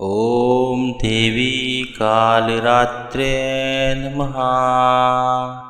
ओम देवी कालरात्रे नमः।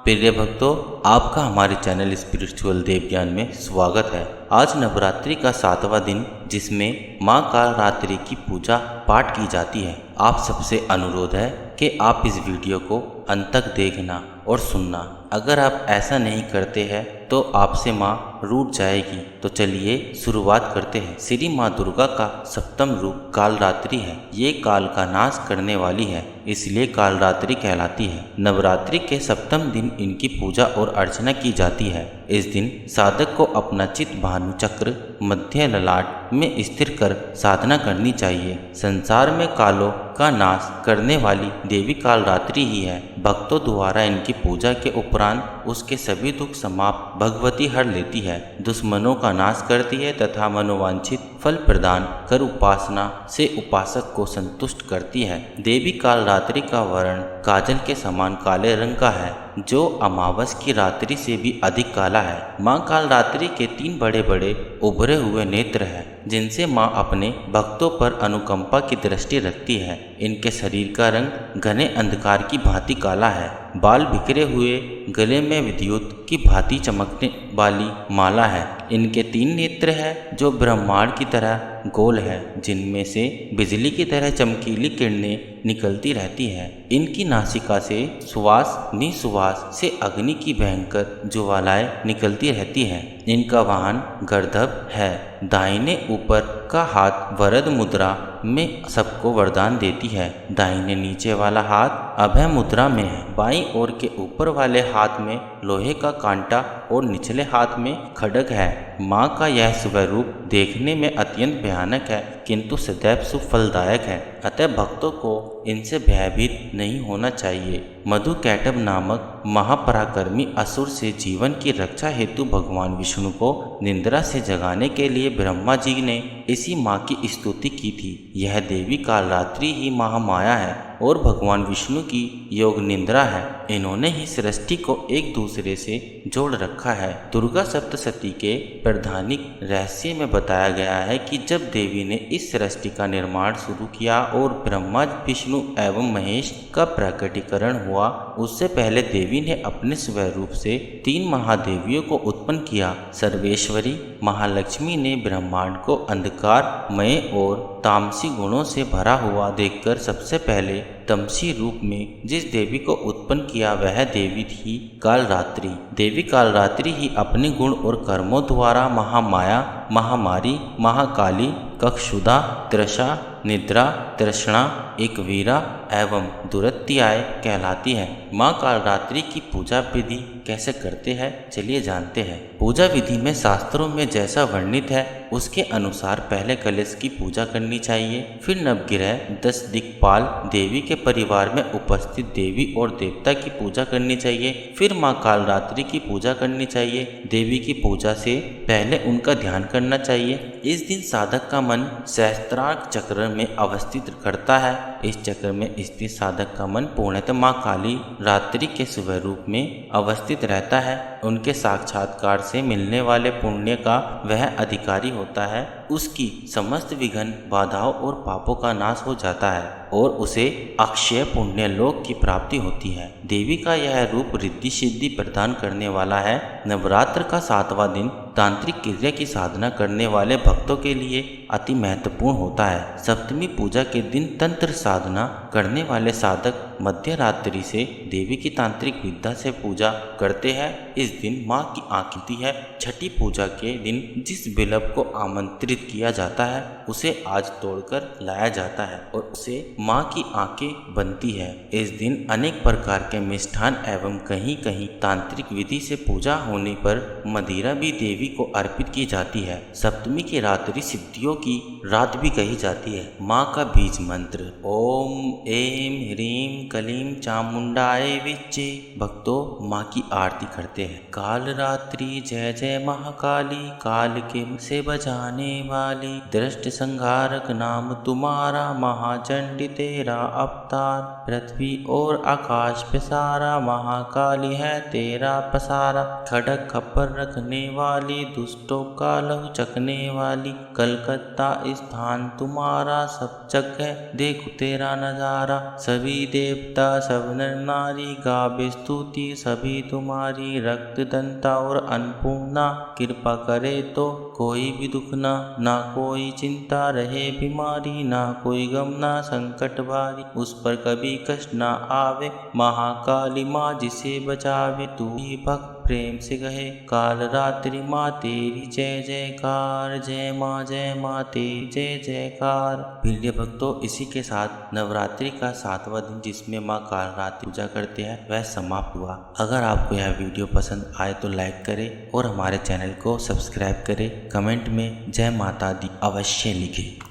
प्रिय भक्तों, आपका हमारे चैनल स्पिरिचुअल देव ज्ञान में स्वागत है। आज नवरात्रि का 7वां दिन, जिसमें माँ कालरात्रि की पूजा पाठ की जाती है। आप सबसे अनुरोध है कि आप इस वीडियो को अंत तक देखना और सुनना। अगर आप ऐसा नहीं करते हैं तो आपसे माँ रूठ जाएगी। तो चलिए शुरुआत करते हैं। श्री माँ दुर्गा का सप्तम रूप कालरात्रि है। ये काल का नाश करने वाली है, इसलिए कालरात्रि कहलाती है। नवरात्रि के सप्तम दिन इनकी पूजा और अर्चना की जाती है। इस दिन साधक को अपना चित्त भानु चक्र मध्य ललाट में स्थिर कर साधना करनी चाहिए। संसार में कालों का नाश करने वाली देवी कालरात्रि ही है। भक्तों द्वारा इनकी पूजा के उपरांत उसके सभी दुख समाप्त भगवती हर लेती है, दुश्मनों का नाश करती है तथा मनोवांछित फल प्रदान कर उपासना से उपासक को संतुष्ट करती है। देवी कालरात्रि का वर्ण काजल के समान काले रंग का है, जो अमावस की रात्रि से भी अधिक काला है। माँ कालरात्रि के 3 बड़े बड़े उभरे हुए नेत्र हैं, जिनसे माँ अपने भक्तों पर अनुकंपा की दृष्टि रखती है। इनके शरीर का रंग घने अंधकार की भांति काला है। बाल बिखरे हुए, गले में विद्युत की भांति चमकने वाली माला है। इनके 3 नेत्र हैं, जो ब्रह्मांड की तरह गोल है, जिनमें से बिजली की तरह चमकीली किरणें निकलती रहती है। इनकी नासिका से सुवास, निःसुवास से अग्नि की भयंकर ज्वालाएं निकलती रहती है। इनका वाहन गर्दभ है। दाहिने ऊपर का हाथ वरद मुद्रा में सबको वरदान देती है। दाहिने नीचे वाला हाथ अभय मुद्रा में है। बाईं ओर के ऊपर वाले हाथ में लोहे का कांटा और निचले हाथ में खड्ग है। माँ का यह स्वरूप देखने में अत्यंत भयानक है, किंतु सदैव सुफलदायक है। अतः भक्तों को इनसे भयभीत नहीं होना चाहिए। मधुकैटभ नामक महापराक्रमी असुर से जीवन की रक्षा हेतु भगवान विष्णु को निद्रा से जगाने के लिए ब्रह्मा जी ने इसी माँ की स्तुति की थी। यह देवी कालरात्रि ही महामाया है और भगवान विष्णु की योग निद्रा है। इन्होंने ही सृष्टि को एक दूसरे से जोड़ रखा है। दुर्गा सप्तशती के प्रधानिक रहस्य में बताया गया है कि जब देवी ने इस सृष्टि का निर्माण शुरू किया और ब्रह्मा, विष्णु एवं महेश का प्रकटीकरण हुआ, उससे पहले देवी ने अपने स्वरूप से 3 महादेवियों को उत्पन्न किया। सर्वेश्वरी महालक्ष्मी ने ब्रह्मांड को अंधकारमय और तामसी गुणों से भरा हुआ देखकर सबसे पहले तमसी रूप में जिस देवी को उत्पन्न किया, वह देवी थी कालरात्रि। देवी कालरात्रि ही अपने गुण और कर्मों द्वारा महामाया, महामारी, महाकाली, कक्षुदा, तृषा, निद्रा, तृष्णा, एकवीरा एवं दुरत्याय कहलाती है। माँ कालरात्रि की पूजा विधि कैसे करते हैं, चलिए जानते हैं। पूजा विधि में शास्त्रों में जैसा वर्णित है उसके अनुसार पहले कलश की पूजा करनी चाहिए, फिर नवग्रह 10 दिक्पाल देवी के परिवार में उपस्थित देवी और देवता की पूजा करनी चाहिए, फिर माँ कालरात्रि की पूजा करनी चाहिए। देवी की पूजा से पहले उनका ध्यान करना चाहिए। इस दिन साधक का मन सहस्त्रार चक्र में अवस्थित करता है। इस चक्र में स्थित साधक का मन पूर्णतः माँ काली रात्रि के स्वरूप में अवस्थित रहता है। उनके साक्षात्कार से मिलने वाले पुण्य का वह अधिकारी होता है। उसकी समस्त विघ्न, बाधाओं और पापों का नाश हो जाता है और उसे अक्षय पुण्य लोक की प्राप्ति होती है। देवी का यह रूप रिद्धि सिद्धि प्रदान करने वाला है। नवरात्र का 7वां दिन तांत्रिक क्रिया की साधना करने वाले भक्तों के लिए अति महत्वपूर्ण होता है। सप्तमी पूजा के दिन तंत्र साधना करने वाले साधक मध्य रात्रि से देवी की तांत्रिक विद्या से पूजा करते हैं। इस दिन माँ की आकृति है। छठी पूजा के दिन जिस बिलव को आमंत्रित किया जाता है उसे आज तोड़कर लाया जाता है और उसे माँ की आंखें बनती है। इस दिन अनेक प्रकार के मिष्ठान एवं कहीं कहीं तांत्रिक विधि से पूजा होने पर मदिरा भी देवी को अर्पित की जाती है। सप्तमी की रात्रि सिद्धियों की रात भी कही जाती है। माँ का बीज मंत्र ओम ऐं ह्रीं कलीम चामुंडाए विच्चे। भक्तों माँ की आरती करते हैं। काल रात्रि जय जय महाकाली, काल के से बचाने वाली। दृष्ट संहारक नाम तुम्हारा, महाचंडी तेरा अवतार। पृथ्वी और आकाश पे सारा, महाकाली है तेरा पसारा। खड़क खप्पर रखने वाली, दुष्टों का लहू चखने वाली। कलकत्ता स्थान तुम्हारा, सब जगह देखो तेरा नजारा। सभी देवता सब नर नारी, गावे स्तुति सभी तुम्हारी। रक्त दंता और अन्नपूर्णा, कृपा करे तो कोई भी दुख ना कोई चिंता रहे बीमारी। ना कोई गम ना संकट भारी, उस पर कभी कष्ट ना आवे। महाकाली माँ जिसे बचावे, तू ही भक्त प्रेम से कहे। काल रात्रि माँ तेरी जय जयकार, जय माँ तेरी जय जयकार। प्रिय भक्तों, इसी के साथ नवरात्रि का 7वां दिन, जिसमें माँ काल रात्रि पूजा करते हैं, वह समाप्त हुआ। अगर आपको यह वीडियो पसंद आए तो लाइक करें और हमारे चैनल को सब्सक्राइब करें। कमेंट में जय माता दी अवश्य लिखें।